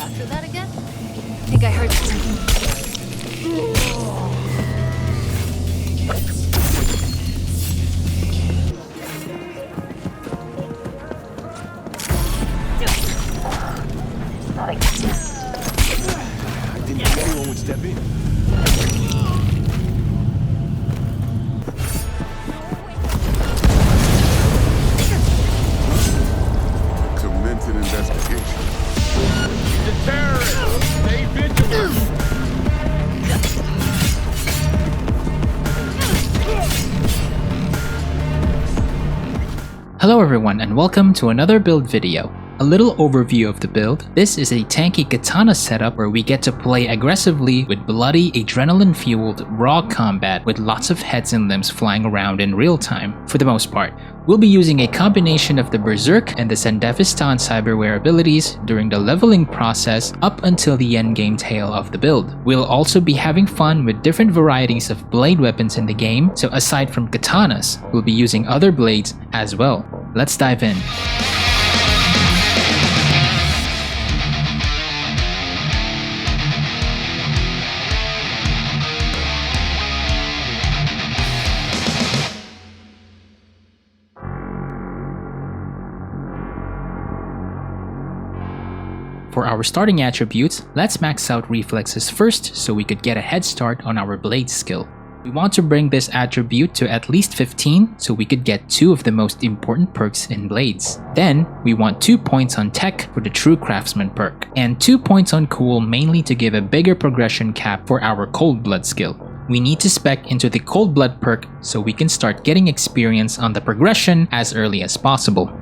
After that again? I think I heard something. I didn't think anyone would step in. Commence an investigation. The terrorists! Stay vigilant! Hello everyone and welcome to another build video. A little overview of the build. This is a tanky Katana setup where we get to play aggressively with bloody, adrenaline-fueled, raw combat with lots of heads and limbs flying around in real time, for the most part. We'll be using a combination of the Berserk and the Sandevistan Cyberware abilities during the leveling process up until the endgame tail of the build. We'll also be having fun with different varieties of blade weapons in the game, so aside from katanas, we'll be using other blades as well. Let's dive in. For our starting attributes, let's max out reflexes first so we could get a head start on our blade skill. We want to bring this attribute to at least 15 so we could get 2 of the most important perks in blades. Then, we want 2 points on tech for the true craftsman perk, and 2 points on cool mainly to give a bigger progression cap for our cold blood skill. We need to spec into the cold blood perk so we can start getting experience on the progression as early as possible.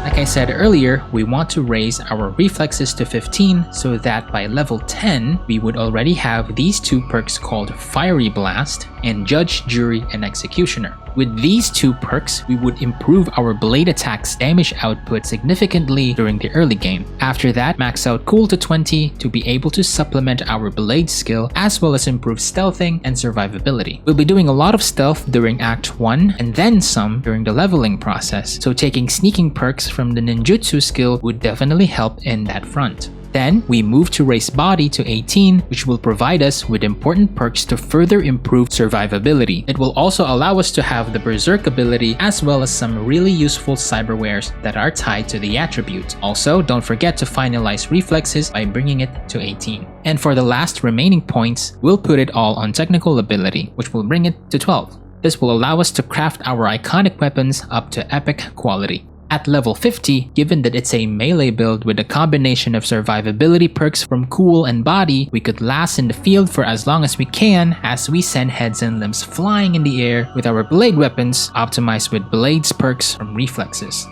Like I said earlier, we want to raise our reflexes to 15 so that by level 10, we would already have these 2 perks called Fiery Blast and Judge, Jury, and Executioner. With these 2 perks, we would improve our blade attack's damage output significantly during the early game. After that, max out Cool to 20 to be able to supplement our blade skill as well as improve stealthing and survivability. We'll be doing a lot of stealth during Act 1 and then some during the leveling process, so taking sneaking perks from the ninjutsu skill would definitely help in that front. Then, we move to raise body to 18, which will provide us with important perks to further improve survivability. It will also allow us to have the Berserk ability as well as some really useful cyberwares that are tied to the attribute. Also, don't forget to finalize reflexes by bringing it to 18. And for the last remaining points, we'll put it all on technical ability, which will bring it to 12. This will allow us to craft our iconic weapons up to epic quality. At level 50, given that it's a melee build with a combination of survivability perks from cool and body, we could last in the field for as long as we can as we send heads and limbs flying in the air with our blade weapons optimized with blades perks from reflexes.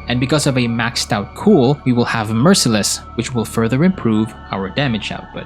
And because of a maxed out cool, we will have Merciless, which will further improve our damage output.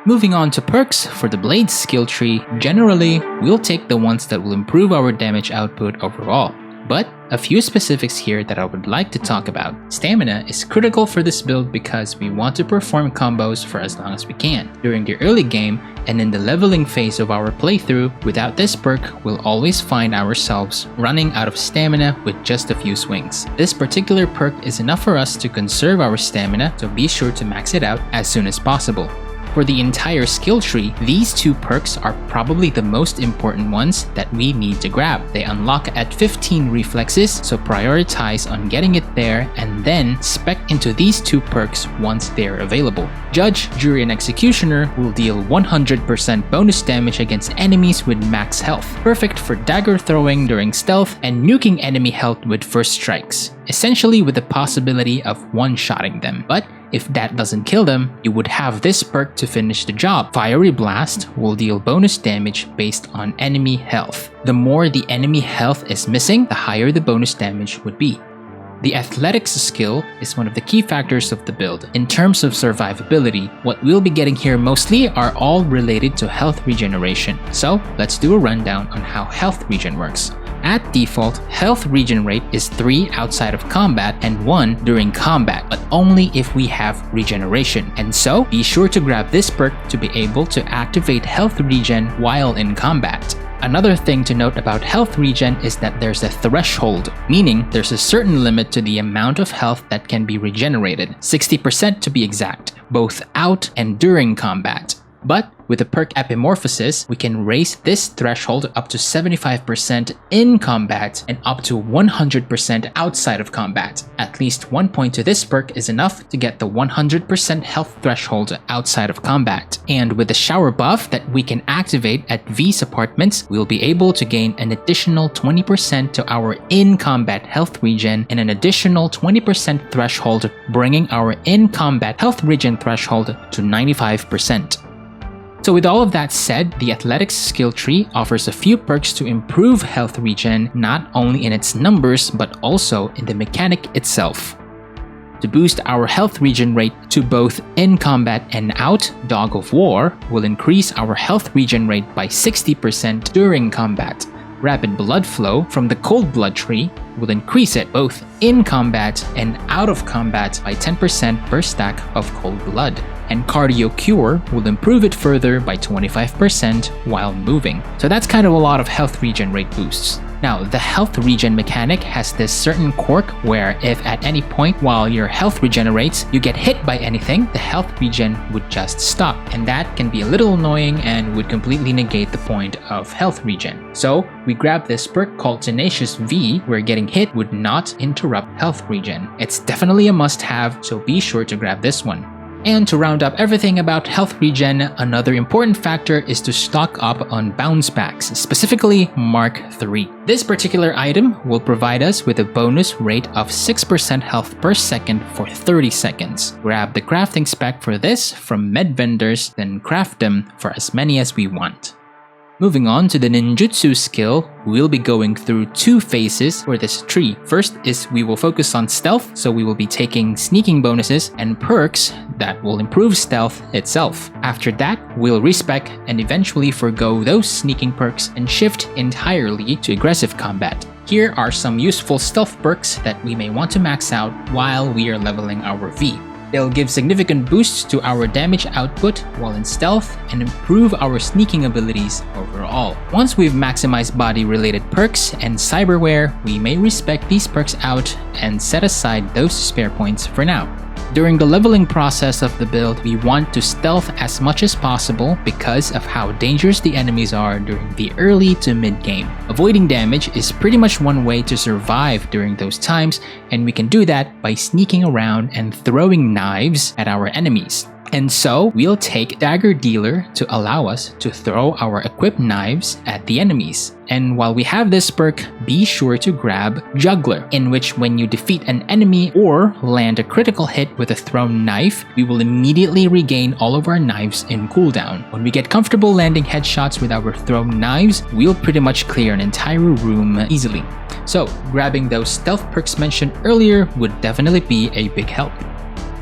Moving on to perks for the blade skill tree, generally, we'll take the ones that will improve our damage output overall. But a few specifics here that I would like to talk about. Stamina is critical for this build because we want to perform combos for as long as we can. During the early game and in the leveling phase of our playthrough, without this perk, we'll always find ourselves running out of stamina with just a few swings. This particular perk is enough for us to conserve our stamina, so be sure to max it out as soon as possible. For the entire skill tree, these 2 perks are probably the most important ones that we need to grab. They unlock at 15 reflexes, so prioritize on getting it there and then spec into these 2 perks once they're available. Judge, Jury, and Executioner will deal 100% bonus damage against enemies with max health, perfect for dagger throwing during stealth and nuking enemy health with first strikes, essentially with the possibility of one-shotting them. But if that doesn't kill them, you would have this perk to finish the job. Fiery Blast will deal bonus damage based on enemy health. The more the enemy health is missing, the higher the bonus damage would be. The athletics skill is one of the key factors of the build. In terms of survivability, what we'll be getting here mostly are all related to health regeneration. So let's do a rundown on how health regen works. At default, health regen rate is 3 outside of combat and 1 during combat, but only if we have regeneration. And so, be sure to grab this perk to be able to activate health regen while in combat. Another thing to note about health regen is that there's a threshold, meaning there's a certain limit to the amount of health that can be regenerated, 60% to be exact, both out and during combat. But with the perk Epimorphosis, we can raise this threshold up to 75% in combat and up to 100% outside of combat. At least 1 point to this perk is enough to get the 100% health threshold outside of combat. And with the shower buff that we can activate at V's apartments, we'll be able to gain an additional 20% to our in-combat health regen and an additional 20% threshold, bringing our in-combat health regen threshold to 95%. So with all of that said, the athletics skill tree offers a few perks to improve health regen, not only in its numbers but also in the mechanic itself. To boost our health regen rate to both in combat and out, Dog of War will increase our health regen rate by 60% during combat. Rapid blood flow from the cold blood tree will increase it both in combat and out of combat by 10% per stack of cold blood. And Cardio Cure will improve it further by 25% while moving. So that's kind of a lot of health regen rate boosts. Now, the health regen mechanic has this certain quirk where if at any point while your health regenerates, you get hit by anything, the health regen would just stop. And that can be a little annoying and would completely negate the point of health regen. So we grab this perk called Tenacious V, where getting hit would not interrupt health regen. It's definitely a must-have, so be sure to grab this one. And to round up everything about health regen, another important factor is to stock up on bounce backs, specifically Mark III. This particular item will provide us with a bonus rate of 6% health per second for 30 seconds. Grab the crafting spec for this from med vendors, then craft them for as many as we want. Moving on to the ninjutsu skill, we'll be going through 2 phases for this tree. First is we will focus on stealth, so we will be taking sneaking bonuses and perks that will improve stealth itself. After that, we'll respec and eventually forgo those sneaking perks and shift entirely to aggressive combat. Here are some useful stealth perks that we may want to max out while we are leveling our V. They'll give significant boosts to our damage output while in stealth and improve our sneaking abilities overall. Once we've maximized body-related perks and cyberware, we may respec these perks out and set aside those spare points for now. During the leveling process of the build, we want to stealth as much as possible because of how dangerous the enemies are during the early to mid-game. Avoiding damage is pretty much one way to survive during those times, and we can do that by sneaking around and throwing knives at our enemies. And so, we'll take Dagger Dealer to allow us to throw our equipped knives at the enemies. And while we have this perk, be sure to grab Juggler, in which when you defeat an enemy or land a critical hit with a thrown knife, we will immediately regain all of our knives in cooldown. When we get comfortable landing headshots with our thrown knives, we'll pretty much clear an entire room easily. So, grabbing those stealth perks mentioned earlier would definitely be a big help.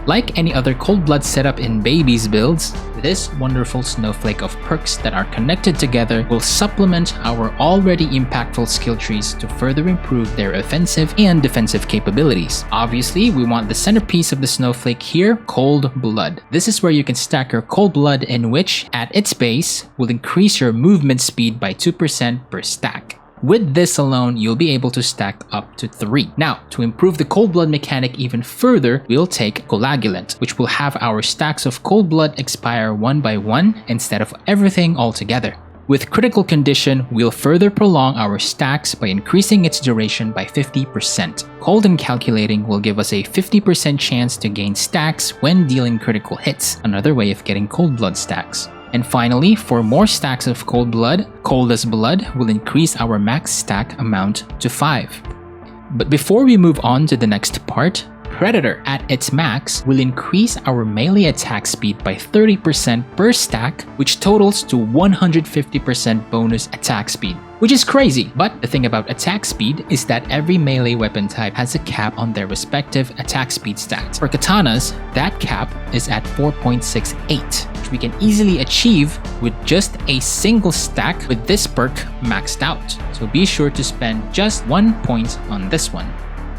Like any other cold blood setup in Baby's builds, this wonderful snowflake of perks that are connected together will supplement our already impactful skill trees to further improve their offensive and defensive capabilities. Obviously, we want the centerpiece of the snowflake here, Cold Blood. This is where you can stack your Cold Blood, in which, at its base, will increase your movement speed by 2% per stack. With this alone, you'll be able to stack up to 3. Now, to improve the cold blood mechanic even further, we'll take Coagulant, which will have our stacks of cold blood expire 1 by 1 instead of everything altogether. With Critical Condition, we'll further prolong our stacks by increasing its duration by 50%. Cold and Calculating will give us a 50% chance to gain stacks when dealing critical hits, another way of getting cold blood stacks. And finally, for more stacks of Cold Blood, Cold as Blood will increase our max stack amount to 5. But before we move on to the next part, Predator at its max will increase our melee attack speed by 30% per stack, which totals to 150% bonus attack speed. Which is crazy, but the thing about attack speed is that every melee weapon type has a cap on their respective attack speed stats. For katanas, that cap is at 4.68, which we can easily achieve with just a single stack with this perk maxed out. So be sure to spend just 1 point on this one.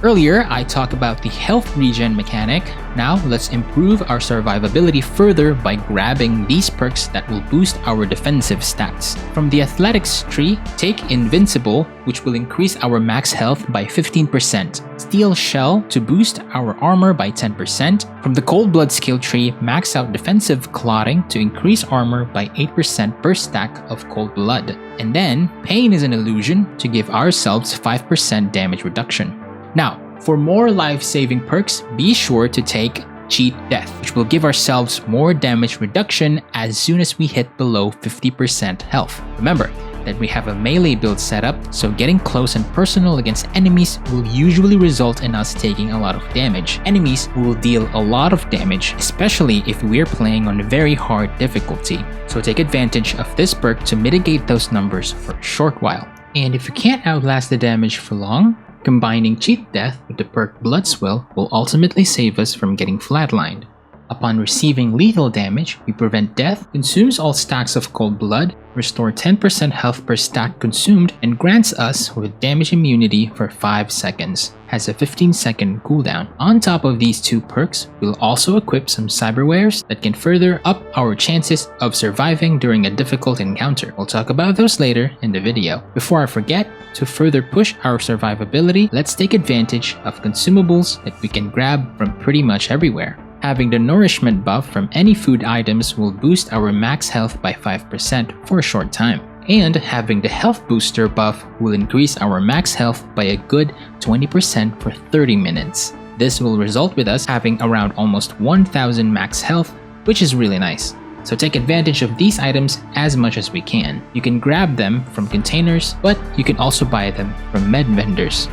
Earlier, I talked about the health regen mechanic. Now, let's improve our survivability further by grabbing these perks that will boost our defensive stats. From the athletics tree, take Invincible, which will increase our max health by 15%. Steel Shell to boost our armor by 10%. From the Cold Blood skill tree, max out defensive clotting to increase armor by 8% per stack of Cold Blood. And then, Pain is an illusion to give ourselves 5% damage reduction. Now, for more life-saving perks, be sure to take Cheat Death, which will give ourselves more damage reduction as soon as we hit below 50% health. Remember that we have a melee build setup, so getting close and personal against enemies will usually result in us taking a lot of damage. Enemies will deal a lot of damage, especially if we're playing on very hard difficulty. So take advantage of this perk to mitigate those numbers for a short while. And if you can't outlast the damage for long, combining Cheat Death with the perk Blood Swill will ultimately save us from getting flatlined. Upon receiving lethal damage, we prevent death, consumes all stacks of cold blood, restore 10% health per stack consumed, and grants us with damage immunity for 5 seconds. Has a 15-second cooldown. On top of these two perks, we'll also equip some cyberwares that can further up our chances of surviving during a difficult encounter. We'll talk about those later in the video. Before I forget, to further push our survivability, let's take advantage of consumables that we can grab from pretty much everywhere. Having the nourishment buff from any food items will boost our max health by 5% for a short time. And having the health booster buff will increase our max health by a good 20% for 30 minutes. This will result with us having around almost 1000 max health, which is really nice. So take advantage of these items as much as we can. You can grab them from containers, but you can also buy them from med vendors.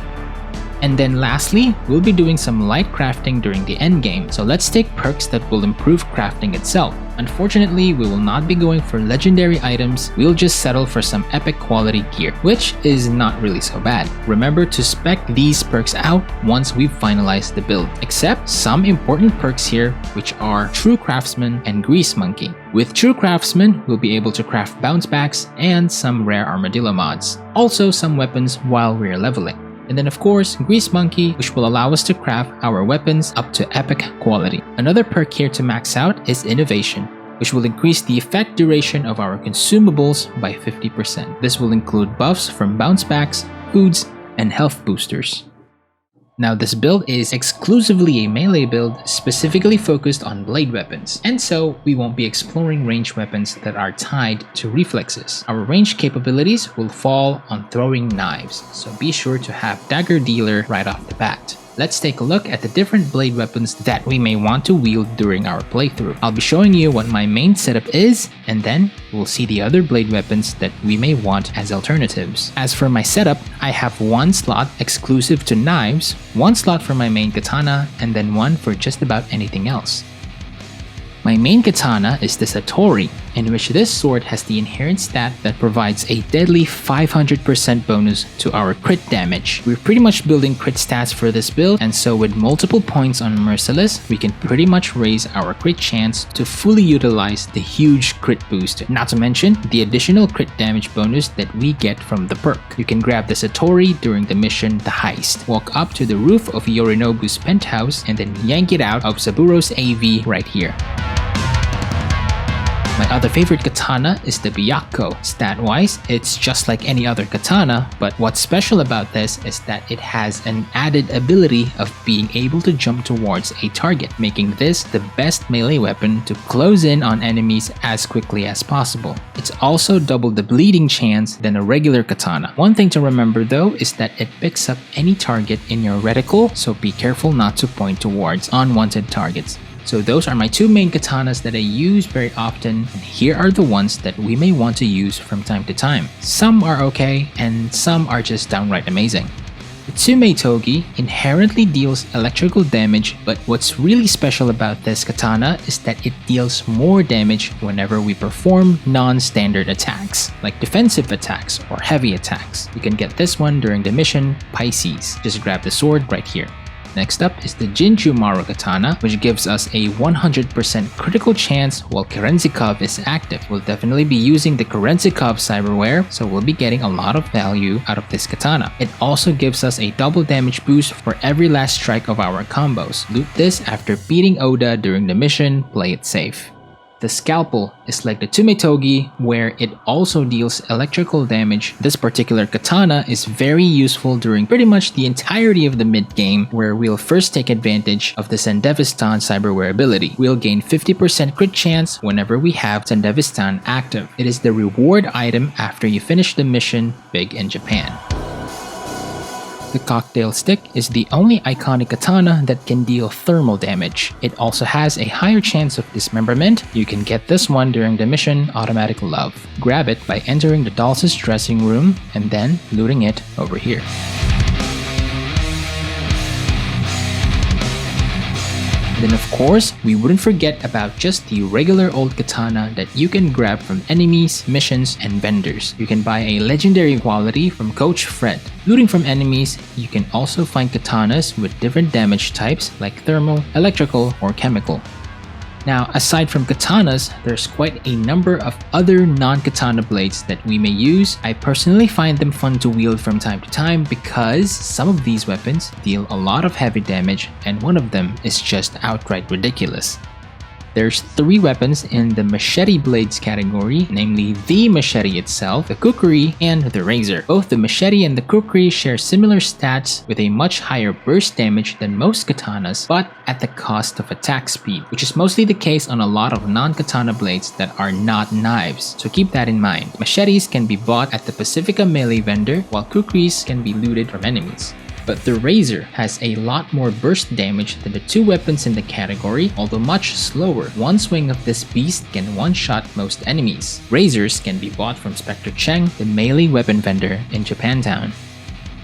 And then lastly, we'll be doing some light crafting during the endgame, so let's take perks that will improve crafting itself. Unfortunately, we will not be going for legendary items, we'll just settle for some epic quality gear, which is not really so bad. Remember to spec these perks out once we've finalized the build, except some important perks here, which are True Craftsman and Grease Monkey. With True Craftsman, we'll be able to craft bounce backs and some rare armadillo mods. Also some weapons while we're leveling. And then of course, Grease Monkey, which will allow us to craft our weapons up to epic quality. Another perk here to max out is Innovation, which will increase the effect duration of our consumables by 50%. This will include buffs from bounce backs, foods, and health boosters. Now this build is exclusively a melee build specifically focused on blade weapons, and so we won't be exploring ranged weapons that are tied to reflexes. Our ranged capabilities will fall on throwing knives, so be sure to have Dagger Dealer right off the bat. Let's take a look at the different blade weapons that we may want to wield during our playthrough. I'll be showing you what my main setup is, and then we'll see the other blade weapons that we may want as alternatives. As for my setup, I have one slot exclusive to knives, one slot for my main katana, and then one for just about anything else. My main katana is the Satori, in which this sword has the inherent stat that provides a deadly 500% bonus to our crit damage. We're pretty much building crit stats for this build, and so with multiple points on Merciless, we can pretty much raise our crit chance to fully utilize the huge crit boost, not to mention the additional crit damage bonus that we get from the perk. You can grab the Satori during the mission The Heist, walk up to the roof of Yorinobu's penthouse, and then yank it out of Saburo's AV right here. My other favorite katana is the Byakuo. Stat-wise, it's just like any other katana, but what's special about this is that it has an added ability of being able to jump towards a target, making this the best melee weapon to close in on enemies as quickly as possible. It's also double the bleeding chance than a regular katana. One thing to remember though is that it picks up any target in your reticle, so be careful not to point towards unwanted targets. So those are my two main katanas that I use very often, and here are the ones that we may want to use from time to time. Some are okay, and some are just downright amazing. The Tsume Togi inherently deals electrical damage, but what's really special about this katana is that it deals more damage whenever we perform non-standard attacks, like defensive attacks or heavy attacks. You can get this one during the mission Pisces. Just grab the sword right here. Next up is the Jinchumaru Katana, which gives us a 100% critical chance while Kerenzikov is active. We'll definitely be using the Kerenzikov Cyberware, so we'll be getting a lot of value out of this katana. It also gives us a double damage boost for every last strike of our combos. Loot this after beating Oda during the mission, play it safe. The Scalpel is like the Tsume Togi, where it also deals electrical damage. This particular katana is very useful during pretty much the entirety of the mid-game, where we'll first take advantage of the Sandevistan Cyberware ability. We'll gain 50% crit chance whenever we have Sandevistan active. It is the reward item after you finish the mission big in Japan. The Cocktail Stick is the only iconic katana that can deal thermal damage. It also has a higher chance of dismemberment. You can get this one during the mission Automatic Love. Grab it by entering the Dulce's dressing room and then looting it over here. Then of course, we wouldn't forget about just the regular old katana that you can grab from enemies, missions, and vendors. You can buy a legendary quality from Coach Fred. Looting from enemies, you can also find katanas with different damage types like thermal, electrical, or chemical. Now, aside from katanas, there's quite a number of other non-katana blades that we may use. I personally find them fun to wield from time to time because some of these weapons deal a lot of heavy damage and one of them is just outright ridiculous. There's 3 weapons in the machete blades category, namely the machete itself, the kukri, and the razor. Both the machete and the kukri share similar stats with a much higher burst damage than most katanas, but at the cost of attack speed, which is mostly the case on a lot of non-katana blades that are not knives, so keep that in mind. Machetes can be bought at the Pacifica melee vendor, while kukris can be looted from enemies. But the razor has a lot more burst damage than the 2 weapons in the category, although much slower. One swing of this beast can one-shot most enemies. Razors can be bought from Spectre Cheng, the melee weapon vendor in Japantown.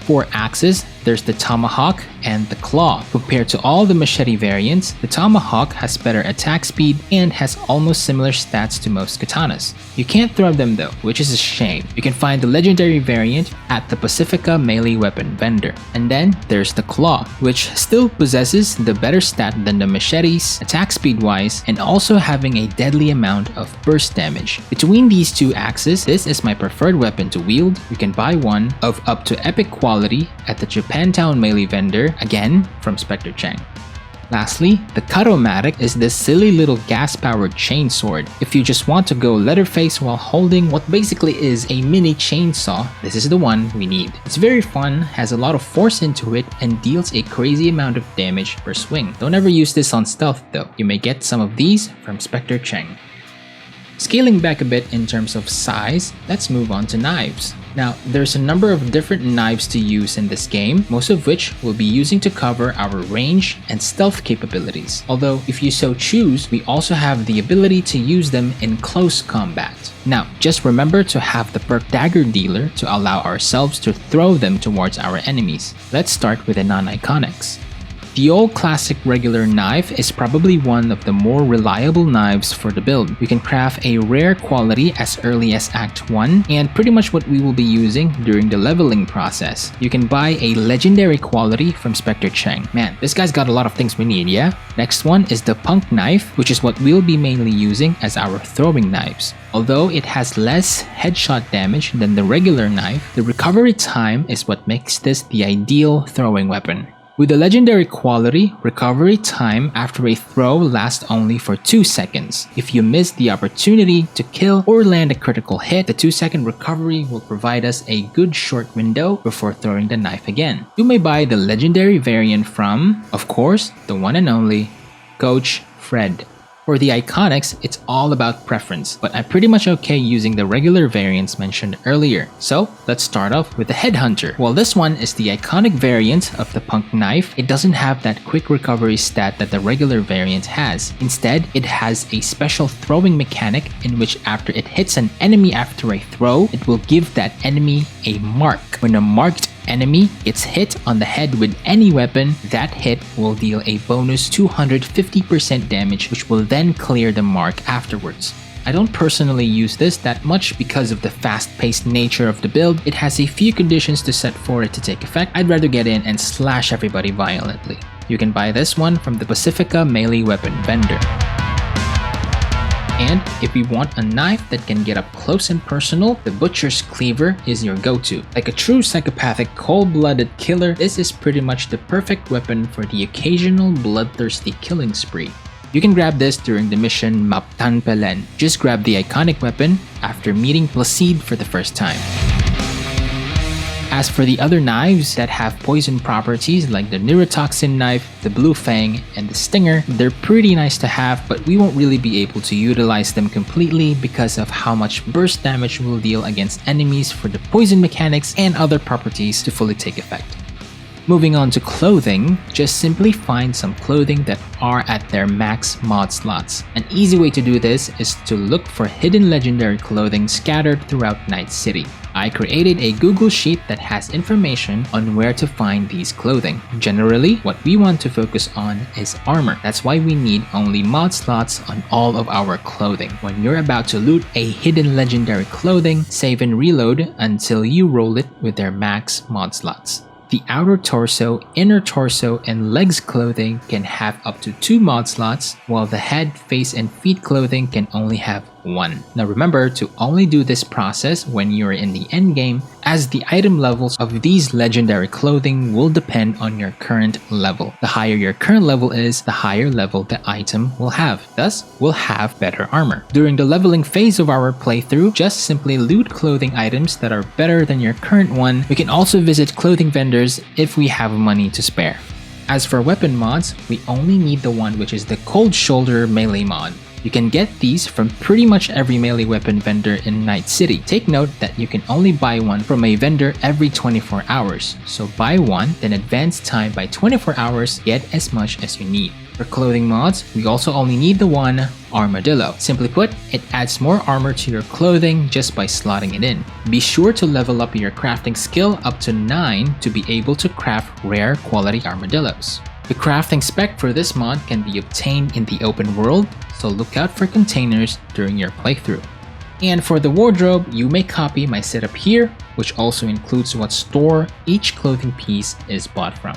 For axes, there's the Tomahawk and the Claw. Compared to all the machete variants, the Tomahawk has better attack speed and has almost similar stats to most katanas. You can't throw them though, which is a shame. You can find the legendary variant at the Pacifica melee weapon vendor. And then there's the Claw, which still possesses the better stat than the machetes, attack speed wise, and also having a deadly amount of burst damage. Between these 2 axes, this is my preferred weapon to wield. You can buy one of up to epic quality at the Japantown melee vendor, again from Spectre Cheng. Lastly, the Cutomatic is this silly little gas-powered chainsword. If you just want to go Leatherface while holding what basically is a mini chainsaw, this is the one we need. It's very fun, has a lot of force into it, and deals a crazy amount of damage per swing. Don't ever use this on stealth though. You may get some of these from Spectre Cheng. Scaling back a bit in terms of size, let's move on to knives. Now, there's a number of different knives to use in this game, most of which we'll be using to cover our range and stealth capabilities. Although, if you so choose, we also have the ability to use them in close combat. Now, just remember to have the Perk Dagger Dealer to allow ourselves to throw them towards our enemies. Let's start with the non-iconics. The old classic regular knife is probably one of the more reliable knives for the build. We can craft a rare quality as early as Act 1 and pretty much what we will be using during the leveling process. You can buy a legendary quality from Spectre Cheng. Man, this guy's got a lot of things we need, yeah? Next one is the Punk Knife, which is what we'll be mainly using as our throwing knives. Although it has less headshot damage than the regular knife, the recovery time is what makes this the ideal throwing weapon. With the legendary quality, recovery time after a throw lasts only for 2 seconds. If you miss the opportunity to kill or land a critical hit, the 2-second recovery will provide us a good short window before throwing the knife again. You may buy the legendary variant from, of course, the one and only Coach Fred. For the iconics, it's all about preference, but I'm pretty much okay using the regular variants mentioned earlier. So let's start off with the Headhunter. While this one is the iconic variant of the Punk Knife, it doesn't have that quick recovery stat that the regular variant has. Instead, it has a special throwing mechanic in which after it hits an enemy after a throw, it will give that enemy a mark. When a marked enemy gets hit on the head with any weapon, that hit will deal a bonus 250% damage, which will then clear the mark afterwards. I don't personally use this that much because of the fast-paced nature of the build. It has a few conditions to set for it to take effect. I'd rather get in and slash everybody violently. You can buy this one from the Pacifica melee weapon vendor. And if you want a knife that can get up close and personal, the Butcher's Cleaver is your go-to. Like a true psychopathic cold-blooded killer, this is pretty much the perfect weapon for the occasional bloodthirsty killing spree. You can grab this during the mission Maptan Pelen. Just grab the iconic weapon after meeting Placide for the first time. As for the other knives that have poison properties like the neurotoxin knife, the blue fang, and the stinger, they're pretty nice to have, but we won't really be able to utilize them completely because of how much burst damage we'll deal against enemies for the poison mechanics and other properties to fully take effect. Moving on to clothing, just simply find some clothing that are at their max mod slots. An easy way to do this is to look for hidden legendary clothing scattered throughout Night City. I created a Google Sheet that has information on where to find these clothing. Generally, what we want to focus on is armor. That's why we need only mod slots on all of our clothing. When you're about to loot a hidden legendary clothing, save and reload until you roll it with their max mod slots. The outer torso, inner torso, and legs clothing can have up to 2 mod slots, while the head, face, and feet clothing can only have 1. Now remember to only do this process when you're in the endgame, as the item levels of these legendary clothing will depend on your current level. The higher your current level is, the higher level the item will have. Thus, we'll have better armor. During the leveling phase of our playthrough, just simply loot clothing items that are better than your current one. We can also visit clothing vendors if we have money to spare. As for weapon mods, we only need the one which is the Cold Shoulder melee mod. You can get these from pretty much every melee weapon vendor in Night City. Take note that you can only buy one from a vendor every 24 hours. So buy one, then advance time by 24 hours, get as much as you need. For clothing mods, we also only need the one Armadillo. Simply put, it adds more armor to your clothing just by slotting it in. Be sure to level up your crafting skill up to 9 to be able to craft rare quality armadillos. The crafting spec for this mod can be obtained in the open world, so look out for containers during your playthrough. And for the wardrobe, you may copy my setup here, which also includes what store each clothing piece is bought from.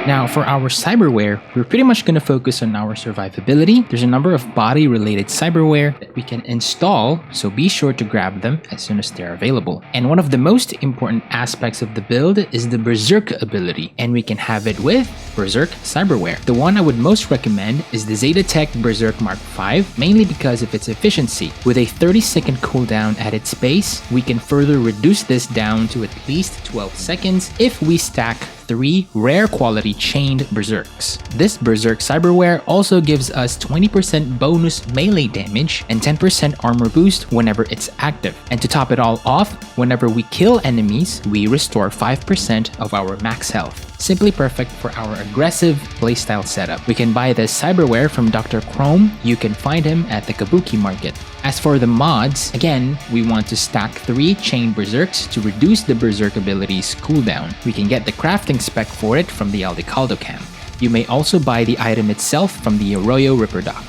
Now for our cyberware, we're pretty much going to focus on our survivability. There's a number of body-related cyberware that we can install, so be sure to grab them as soon as they're available. And one of the most important aspects of the build is the Berserk ability, and we can have it with Berserk Cyberware. The one I would most recommend is the Zetatech Berserk Mark V, mainly because of its efficiency. With a 30-second cooldown at its base, we can further reduce this down to at least 12 seconds if we stack 3 rare quality chained berserks. This Berserk Cyberware also gives us 20% bonus melee damage and 10% armor boost whenever it's active. And to top it all off, whenever we kill enemies, we restore 5% of our max health. Simply perfect for our aggressive playstyle setup. We can buy this cyberware from Dr. Chrome. You can find him at the Kabuki Market. As for the mods, again, we want to stack 3 chain berserks to reduce the berserk ability's cooldown. We can get the crafting spec for it from the Aldecaldo camp. You may also buy the item itself from the Arroyo Ripper Dock.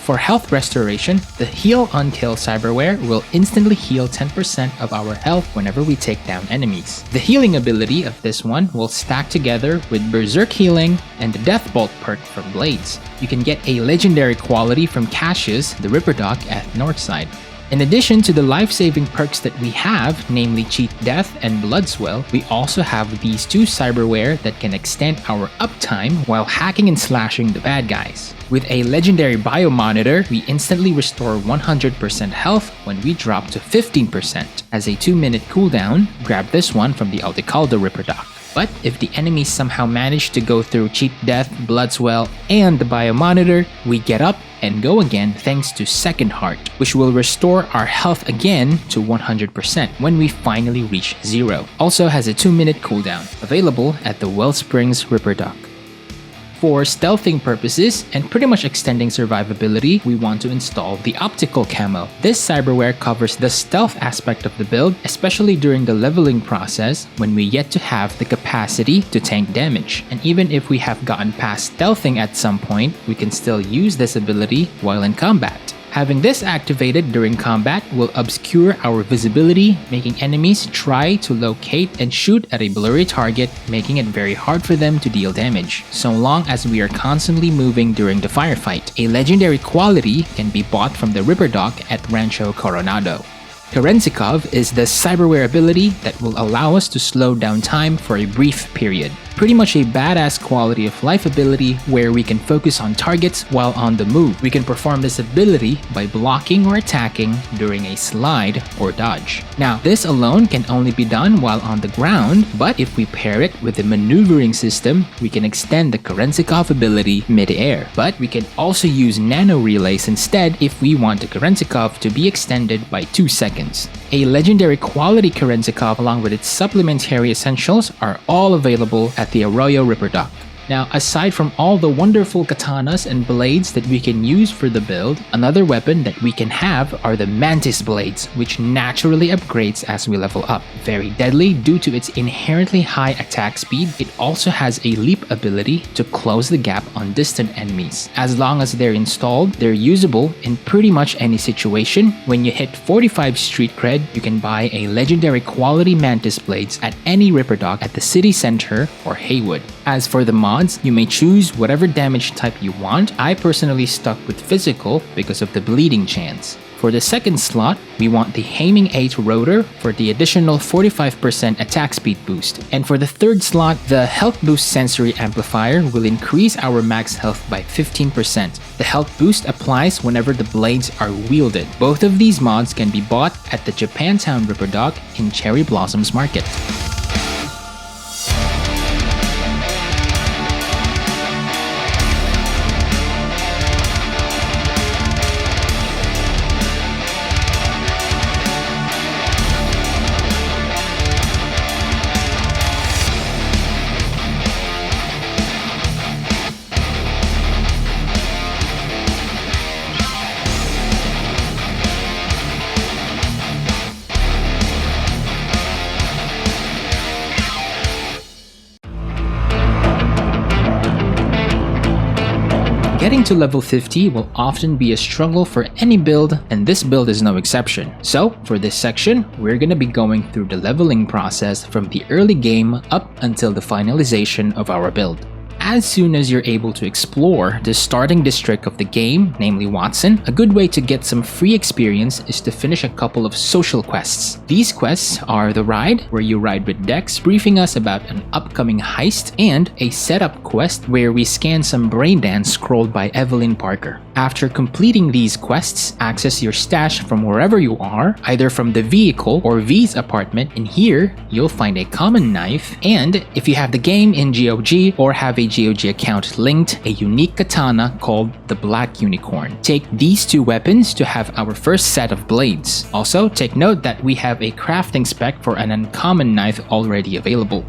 For health restoration, the Heal on Kill cyberware will instantly heal 10% of our health whenever we take down enemies. The healing ability of this one will stack together with Berserk Healing and the Death Bolt perk from Blades. You can get a legendary quality from Cassius, the Ripper Dock at Northside. In addition to the life-saving perks that we have, namely Cheat Death and Blood Swell, we also have these 2 cyberware that can extend our uptime while hacking and slashing the bad guys. With a legendary bio monitor, we instantly restore 100% health when we drop to 15%. As a 2-minute cooldown, grab this one from the Aldecaldo Ripper Dock. But if the enemies somehow manage to go through Cheat Death, Blood Swell, and the bio monitor, we get up and go again thanks to Second Heart, which will restore our health again to 100% when we finally reach 0. Also has a 2-minute cooldown, available at the Wellsprings Ripper Dock. For stealthing purposes and pretty much extending survivability, we want to install the optical camo. This cyberware covers the stealth aspect of the build, especially during the leveling process when we yet to have the capacity to tank damage. And even if we have gotten past stealthing at some point, we can still use this ability while in combat. Having this activated during combat will obscure our visibility, making enemies try to locate and shoot at a blurry target, making it very hard for them to deal damage, so long as we are constantly moving during the firefight. A legendary quality can be bought from the Ripper Dock at Rancho Coronado. Kerenzikov is the cyberware ability that will allow us to slow down time for a brief period. Pretty much a badass quality of life ability where we can focus on targets while on the move. We can perform this ability by blocking or attacking during a slide or dodge. Now, this alone can only be done while on the ground, but if we pair it with the maneuvering system, we can extend the Kerenzikov ability mid-air. But we can also use nano relays instead if we want the Kerenzikov to be extended by 2 seconds. A legendary quality Kerenzikov along with its supplementary essentials are all available at the Arroyo Ripper Dock. Now, aside from all the wonderful katanas and blades that we can use for the build, another weapon that we can have are the Mantis blades, which naturally upgrades as we level up. Very deadly due to its inherently high attack speed, it also has a leap ability to close the gap on distant enemies. As long as they're installed, they're usable in pretty much any situation. When you hit 45 street cred, you can buy a legendary quality Mantis blades at any Ripper Dock at the city center or Haywood. As for the mods, you may choose whatever damage type you want. I personally stuck with physical because of the bleeding chance. For the second slot, we want the Haming 8 rotor for the additional 45% attack speed boost. And for the third slot, the health boost sensory amplifier will increase our max health by 15%. The health boost applies whenever the blades are wielded. Both of these mods can be bought at the Japantown Ripper Dock in Cherry Blossoms Market. Getting to level 50 will often be a struggle for any build, and this build is no exception. So, for this section, we're gonna be going through the leveling process from the early game up until the finalization of our build. As soon as you're able to explore the starting district of the game, namely Watson, a good way to get some free experience is to finish a couple of social quests. These quests are the ride, where you ride with Dex, briefing us about an upcoming heist, and a setup quest where we scan some brain dance scrolled by Evelyn Parker. After completing these quests, access your stash from wherever you are, either from the vehicle or V's apartment, and here, you'll find a common knife, and if you have the game in GOG or have a GOG account linked, a unique katana called the Black Unicorn. Take these two weapons to have our first set of blades. Also, take note that we have a crafting spec for an uncommon knife already available.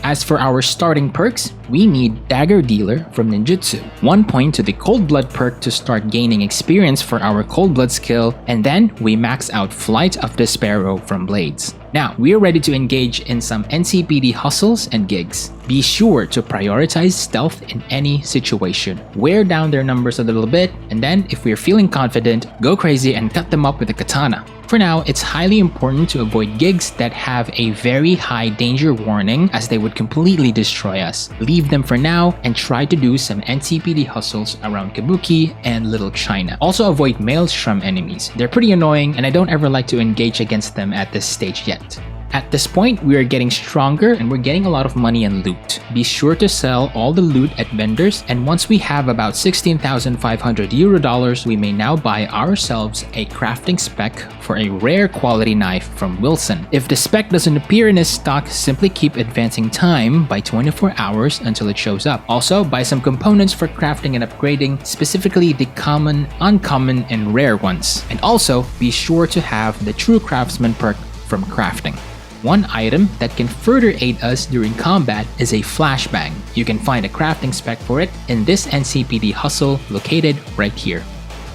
As for our starting perks, we need Dagger Dealer from Ninjutsu, 1 point to the Cold Blood perk to start gaining experience for our Cold Blood skill, and then we max out Flight of the Sparrow from Blades. Now, we are ready to engage in some NCPD hustles and gigs. Be sure to prioritize stealth in any situation. Wear down their numbers a little bit, and then if we're feeling confident, go crazy and cut them up with a katana. For now, it's highly important to avoid gigs that have a very high danger warning, as they would completely destroy us. Leave them for now and try to do some NCPD hustles around Kabuki and Little China. Also avoid Maelstrom enemies. They're pretty annoying and I don't ever like to engage against them at this stage yet. At this point, we are getting stronger and we're getting a lot of money and loot. Be sure to sell all the loot at vendors, and once we have about 16,500 euro dollars, we may now buy ourselves a crafting spec for a rare quality knife from Wilson. If the spec doesn't appear in his stock, simply keep advancing time by 24 hours until it shows up. Also, buy some components for crafting and upgrading, specifically the common, uncommon, and rare ones. And also, be sure to have the True Craftsman perk from crafting. One item that can further aid us during combat is a flashbang. You can find a crafting spec for it in this NCPD hustle located right here.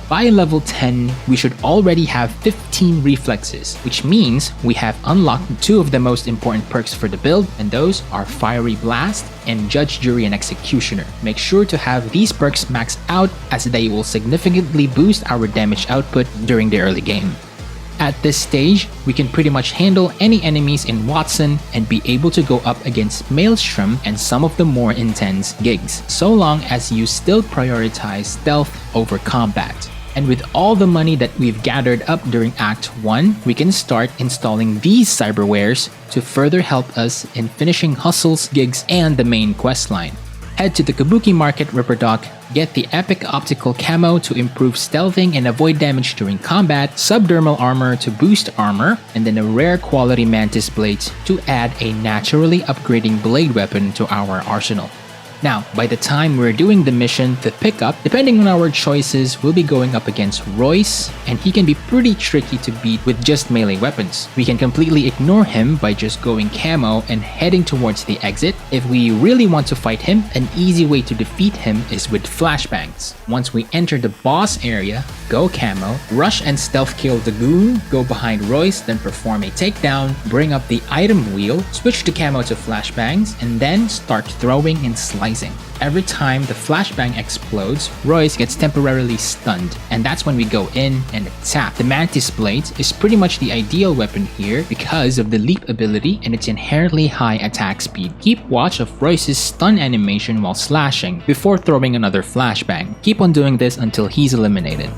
By level 10, we should already have 15 reflexes, which means we have unlocked two of the most important perks for the build, and those are Fiery Blast and Judge, Jury, and Executioner. Make sure to have these perks maxed out as they will significantly boost our damage output during the early game. At this stage, we can pretty much handle any enemies in Watson and be able to go up against Maelstrom and some of the more intense gigs, so long as you still prioritize stealth over combat. And with all the money that we've gathered up during Act 1, we can start installing these cyberwares to further help us in finishing hustles, gigs, and the main questline. Head to the Kabuki Market Ripper Dock, get the Epic Optical Camo to improve stealthing and avoid damage during combat, Subdermal Armor to boost armor, and then a rare quality Mantis Blades to add a naturally upgrading blade weapon to our arsenal. Now, by the time we're doing the mission, the pickup, depending on our choices, we'll be going up against Royce, and he can be pretty tricky to beat with just melee weapons. We can completely ignore him by just going camo and heading towards the exit. If we really want to fight him, an easy way to defeat him is with flashbangs. Once we enter the boss area, go camo, rush and stealth kill the goon, go behind Royce, then perform a takedown, bring up the item wheel, switch the camo to flashbangs, and then start throwing and slicing. Every time the flashbang explodes, Royce gets temporarily stunned, and that's when we go in and attack. The Mantis Blades is pretty much the ideal weapon here because of the leap ability and its inherently high attack speed. Keep watch of Royce's stun animation while slashing before throwing another flashbang. Keep on doing this until he's eliminated.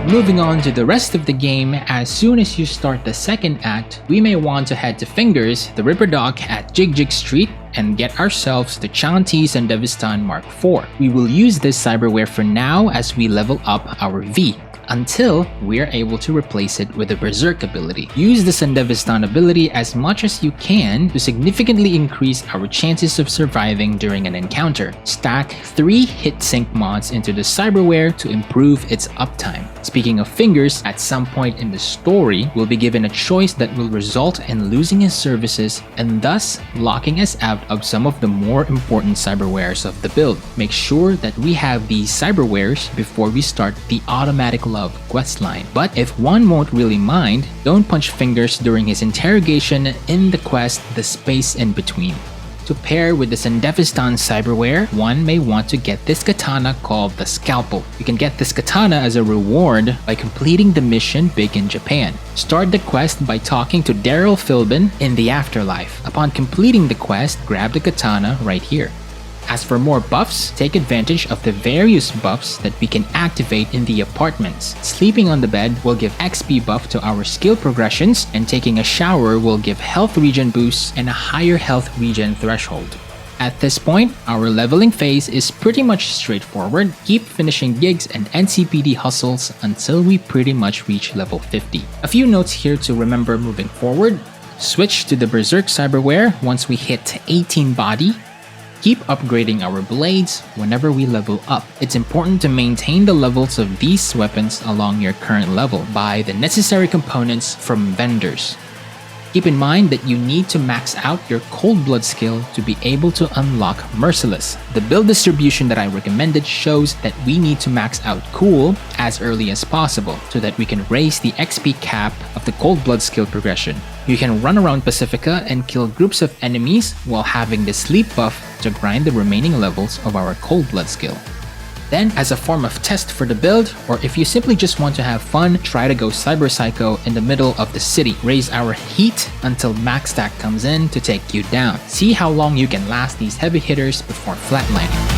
Moving on to the rest of the game, as soon as you start the second act, we may want to head to Fingers, the Ripper Dock at Jig Jig Street, and get ourselves the Chantis and Devistan Mark IV. We will use this cyberware for now as we level up our V, until we are able to replace it with a Berserk ability. Use the Sandevistan ability as much as you can to significantly increase our chances of surviving during an encounter. Stack 3 hit sync mods into the cyberware to improve its uptime. Speaking of Fingers, at some point in the story, we'll be given a choice that will result in losing his services and thus locking us out of some of the more important cyberwares of the build. Make sure that we have these cyberwares before we start the automatic love questline. But if one won't really mind, don't punch Fingers during his interrogation in the quest, the space in between. To pair with the Sandevistan cyberware, one may want to get this katana called the Scalpel. You can get this katana as a reward by completing the mission Big in Japan. Start the quest by talking to Daryl Philbin in the afterlife. Upon completing the quest, grab the katana right here. As for more buffs, take advantage of the various buffs that we can activate in the apartments. Sleeping on the bed will give XP buff to our skill progressions, and taking a shower will give health regen boosts and a higher health regen threshold. At this point, our leveling phase is pretty much straightforward. Keep finishing gigs and NCPD hustles until we pretty much reach level 50. A few notes here to remember moving forward. Switch to the Berserk cyberware once we hit 18 body. Keep upgrading our blades whenever we level up. It's important to maintain the levels of these weapons along your current level. Buy the necessary components from vendors. Keep in mind that you need to max out your Cold Blood skill to be able to unlock Merciless. The build distribution that I recommended shows that we need to max out Cool as early as possible so that we can raise the XP cap of the Cold Blood skill progression. You can run around Pacifica and kill groups of enemies while having the Sleep buff to grind the remaining levels of our Cold Blood skill. Then, as a form of test for the build, or if you simply just want to have fun, try to go CyberPsycho in the middle of the city. Raise our heat until max stack comes in to take you down. See how long you can last these heavy hitters before flatlining.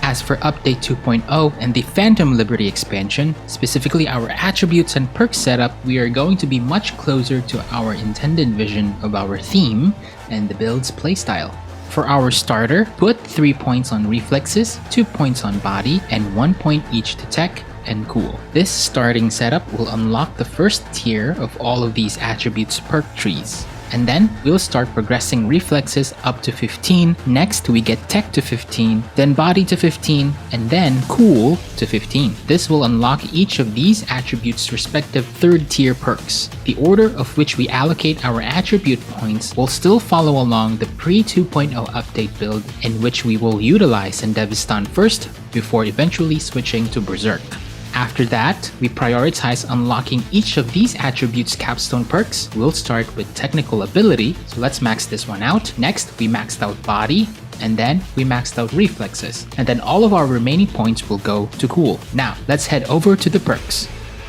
As for Update 2.0 and the Phantom Liberty expansion, specifically our attributes and perk setup, we are going to be much closer to our intended vision of our theme and the build's playstyle. For our starter, put 3 points on reflexes, 2 points on body, and 1 point each to tech and cool. This starting setup will unlock the first tier of all of these attributes perk trees. And then we'll start progressing reflexes up to 15. Next, we get tech to 15, then body to 15, and then cool to 15. This will unlock each of these attributes' respective third tier perks. The order of which we allocate our attribute points will still follow along the pre-2.0 update build, in which we will utilize Endeavistan first before eventually switching to Berserk. After that, we prioritize unlocking each of these attributes' capstone perks. We'll start with technical ability, so let's max this one out. Next, we maxed out body, and then we maxed out reflexes. And then all of our remaining points will go to cool. Now, let's head over to the perks.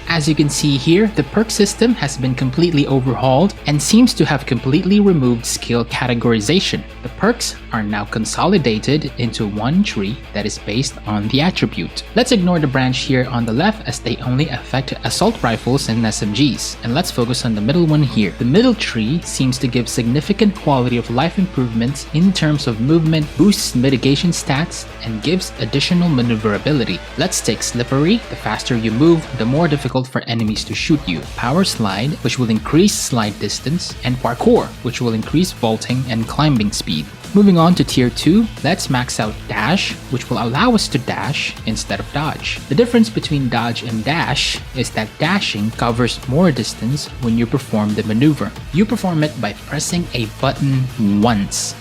As you can see here, the perk system has been completely overhauled and seems to have completely removed skill categorization. The perks are now consolidated into one tree that is based on the attribute. Let's ignore the branch here on the left as they only affect assault rifles and SMGs. And let's focus on the middle one here. The middle tree seems to give significant quality of life improvements in terms of movement, boosts mitigation stats, and gives additional maneuverability. Let's take Slippery. The faster you move, the more difficult for enemies to shoot you. Power Slide, which will increase slide distance, and Parkour, which will increase vaulting and climbing speed. Moving on to tier 2, let's max out Dash, which will allow us to dash instead of dodge. The difference between dodge and dash is that dashing covers more distance when you perform the maneuver. You perform it by pressing a button once.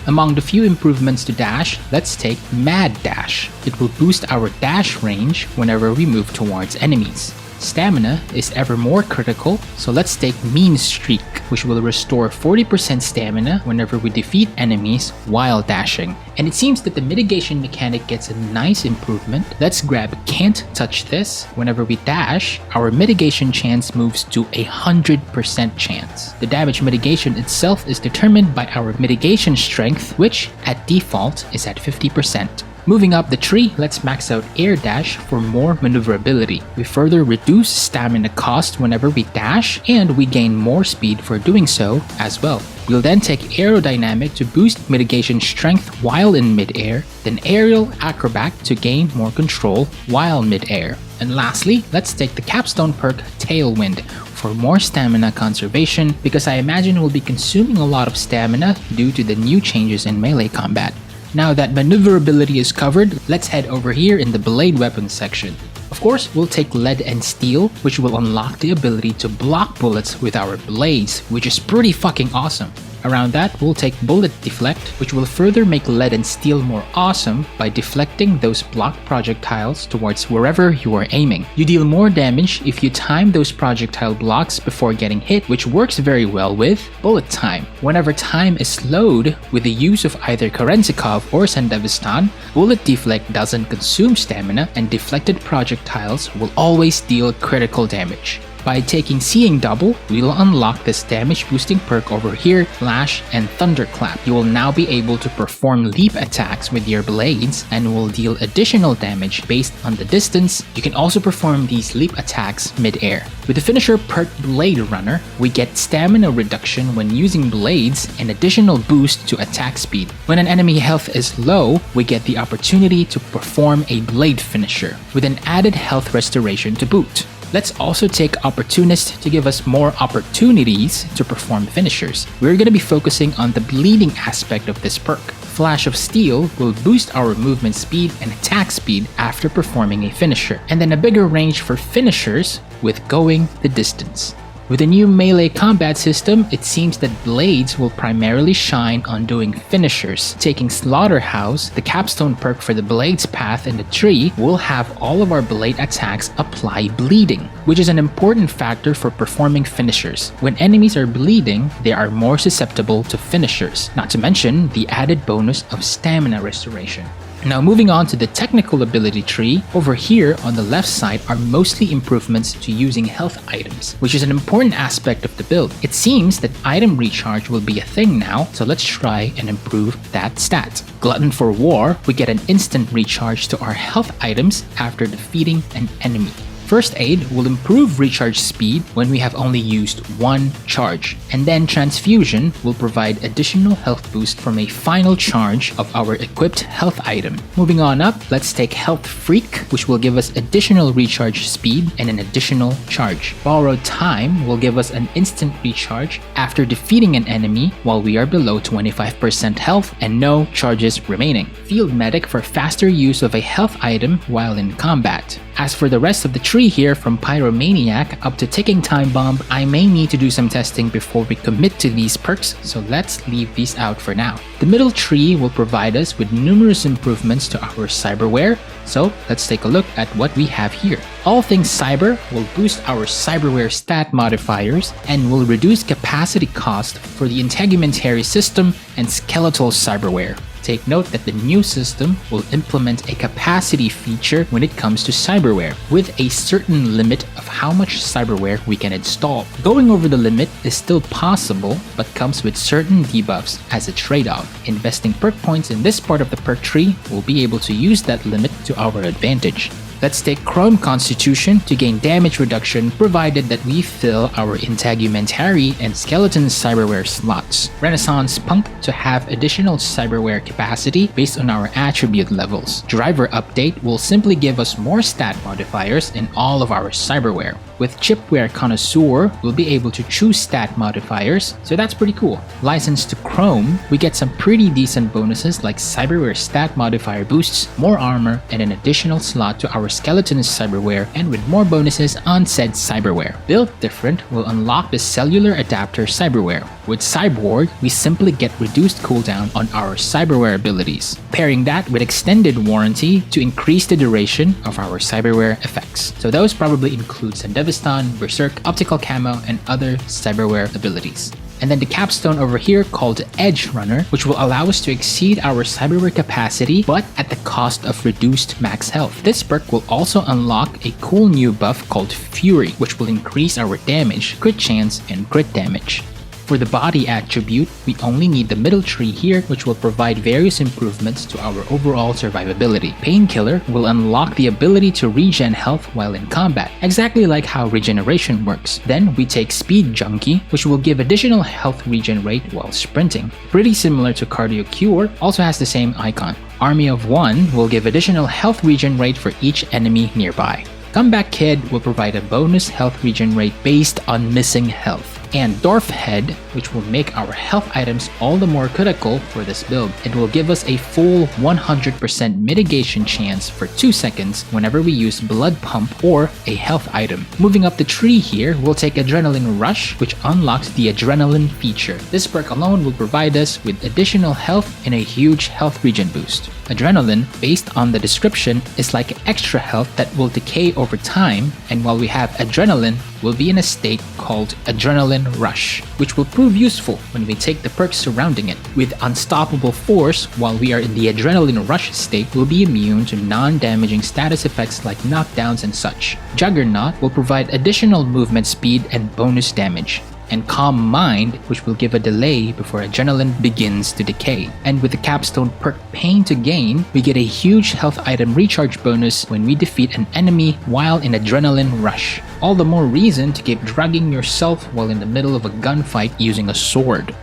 Among the few improvements to dash, let's take Mad Dash. It will boost our dash range whenever we move towards enemies. Stamina is ever more critical, so let's take Mean Streak, which will restore 40% stamina whenever we defeat enemies while dashing. And it seems that the mitigation mechanic gets a nice improvement. Let's grab Can't Touch This. Whenever we dash, our mitigation chance moves to 100% chance. The damage mitigation itself is determined by our mitigation strength, which at default is at 50%. Moving up the tree, let's max out Air Dash for more maneuverability. We further reduce stamina cost whenever we dash, and we gain more speed for doing so as well. We'll then take Aerodynamic to boost mitigation strength while in mid-air, then Aerial Acrobat to gain more control while mid-air. And lastly, let's take the capstone perk Tailwind for more stamina conservation, because I imagine we'll be consuming a lot of stamina due to the new changes in melee combat. Now that maneuverability is covered, let's head over here in the blade weapons section. Of course, we'll take Lead and Steel, which will unlock the ability to block bullets with our blades, which is pretty fucking awesome. Around that, we'll take Bullet Deflect, which will further make Lead and Steel more awesome by deflecting those blocked projectiles towards wherever you are aiming. You deal more damage if you time those projectile blocks before getting hit, which works very well with Bullet Time. Whenever time is slowed with the use of either Kerenzikov or Sandevistan, Bullet Deflect doesn't consume stamina, and deflected projectiles will always deal critical damage. By taking Seeing Double, we will unlock this damage boosting perk over here, Flash and Thunderclap. You will now be able to perform leap attacks with your blades and will deal additional damage based on the distance. You can also perform these leap attacks mid-air. With the finisher perk Blade Runner, we get stamina reduction when using blades and additional boost to attack speed. When an enemy health is low, we get the opportunity to perform a blade finisher with an added health restoration to boot. Let's also take Opportunist to give us more opportunities to perform finishers. We're going to be focusing on the bleeding aspect of this perk. Flash of Steel will boost our movement speed and attack speed after performing a finisher, and then a bigger range for finishers with Going the Distance. With the new melee combat system, it seems that blades will primarily shine on doing finishers. Taking Slaughterhouse, the capstone perk for the blades path in the tree, will have all of our blade attacks apply bleeding, which is an important factor for performing finishers. When enemies are bleeding, they are more susceptible to finishers, not to mention the added bonus of stamina restoration. Now moving on to the technical ability tree, over here on the left side are mostly improvements to using health items, which is an important aspect of the build. It seems that item recharge will be a thing now, so let's try and improve that stat. Glutton for War, we get an instant recharge to our health items after defeating an enemy. First Aid will improve recharge speed when we have only used one charge. And then Transfusion will provide additional health boost from a final charge of our equipped health item. Moving on up, let's take Health Freak, which will give us additional recharge speed and an additional charge. Borrowed Time will give us an instant recharge after defeating an enemy while we are below 25% health and no charges remaining. Field Medic for faster use of a health item while in combat. As for the rest of the tree here, from Pyromaniac up to Ticking Time Bomb, I may need to do some testing before we commit to these perks, so let's leave these out for now. The middle tree will provide us with numerous improvements to our Cyberware, so let's take a look at what we have here. All Things Cyber will boost our Cyberware stat modifiers and will reduce capacity cost for the integumentary system and skeletal Cyberware. Take note that the new system will implement a capacity feature when it comes to Cyberware, with a certain limit of how much Cyberware we can install. Going over the limit is still possible, but comes with certain debuffs as a trade-off. Investing perk points in this part of the perk tree will be able to use that limit to our advantage. Let's take Chrome Constitution to gain damage reduction provided that we fill our integumentary and skeleton cyberware slots. Renaissance Punk to have additional cyberware capacity based on our attribute levels. Driver Update will simply give us more stat modifiers in all of our cyberware. With Chipware Connoisseur, we'll be able to choose stat modifiers, so that's pretty cool. Licensed to Chrome, we get some pretty decent bonuses like cyberware stat modifier boosts, more armor, and an additional slot to our skeleton cyberware, and with more bonuses on said cyberware. Built Different will unlock the cellular adapter cyberware. With Cyborg, we simply get reduced cooldown on our cyberware abilities. Pairing that with Extended Warranty to increase the duration of our cyberware effects. So those probably include Sandevistan, Berserk, Optical Camo, and other cyberware abilities. And then the capstone over here called Edge Runner, which will allow us to exceed our cyberware capacity but at the cost of reduced max health. This perk will also unlock a cool new buff called Fury, which will increase our damage, crit chance, and crit damage. For the body attribute, we only need the middle tree here, which will provide various improvements to our overall survivability. Painkiller will unlock the ability to regen health while in combat, exactly like how regeneration works. Then we take Speed Junkie, which will give additional health regen rate while sprinting. Pretty similar to Cardio Cure, also has the same icon. Army of One will give additional health regen rate for each enemy nearby. Comeback Kid will provide a bonus health regen rate based on missing health. And Dwarf Head, which will make our health items all the more critical for this build. It will give us a full 100% mitigation chance for 2 seconds whenever we use Blood Pump or a health item. Moving up the tree here, we'll take Adrenaline Rush, which unlocks the Adrenaline feature. This perk alone will provide us with additional health and a huge health regen boost. Adrenaline, based on the description, is like extra health that will decay over time, and while we have Adrenaline, we'll be in a state called Adrenaline Rush, which will prove useful when we take the perks surrounding it. With Unstoppable Force, while we are in the Adrenaline Rush state, we'll be immune to non-damaging status effects like knockdowns and such. Juggernaut will provide additional movement speed and bonus damage. And Calm Mind, which will give a delay before adrenaline begins to decay. And with the capstone perk Pain to Gain, we get a huge health item recharge bonus when we defeat an enemy while in Adrenaline Rush. All the more reason to keep dragging yourself while in the middle of a gunfight using a sword.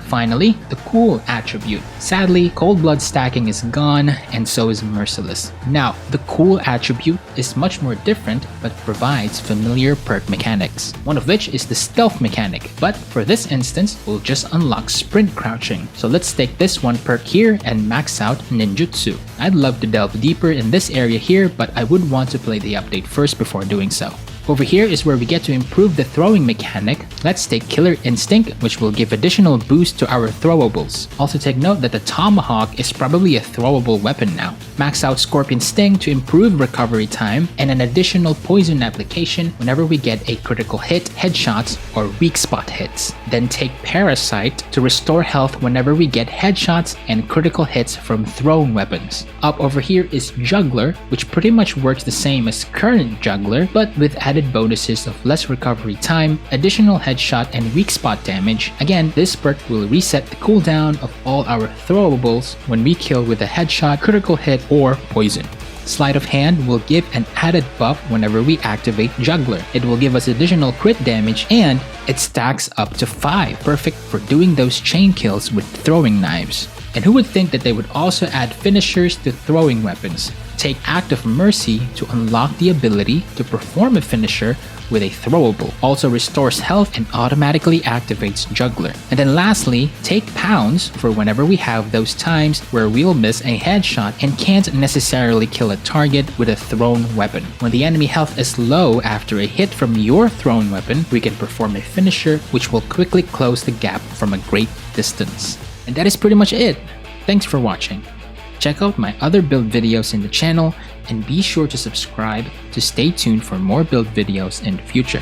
Finally, the Cool attribute. Sadly, Cold Blood stacking is gone, and so is Merciless. Now, the Cool attribute is much more different, but provides familiar perk mechanics, one of which is the Stealth mechanic, but for this instance, we'll just unlock Sprint Crouching. So let's take this one perk here and max out Ninjutsu. I'd love to delve deeper in this area here, but I would want to play the update first before doing so. Over here is where we get to improve the throwing mechanic. Let's take Killer Instinct, which will give additional boost to our throwables. Also take note that the Tomahawk is probably a throwable weapon now. Max out Scorpion Sting to improve recovery time, and an additional poison application whenever we get a critical hit, headshots, or weak spot hits. Then take Parasite to restore health whenever we get headshots and critical hits from thrown weapons. Up over here is Juggler, which pretty much works the same as current Juggler, but with added bonuses of less recovery time, additional headshot, and weak spot damage. Again, this perk will reset the cooldown of all our throwables when we kill with a headshot, critical hit, or poison. Sleight of Hand will give an added buff whenever we activate Juggler. It will give us additional crit damage and it stacks up to 5, perfect for doing those chain kills with throwing knives. And who would think that they would also add finishers to throwing weapons? Take Act of Mercy to unlock the ability to perform a finisher with a throwable. Also restores health and automatically activates Juggler. And then lastly, take Pounds for whenever we have those times where we'll miss a headshot and can't necessarily kill a target with a thrown weapon. When the enemy health is low after a hit from your thrown weapon, we can perform a finisher which will quickly close the gap from a great distance. And that is pretty much it. Thanks for watching. Check out my other build videos in the channel and be sure to subscribe to stay tuned for more build videos in the future.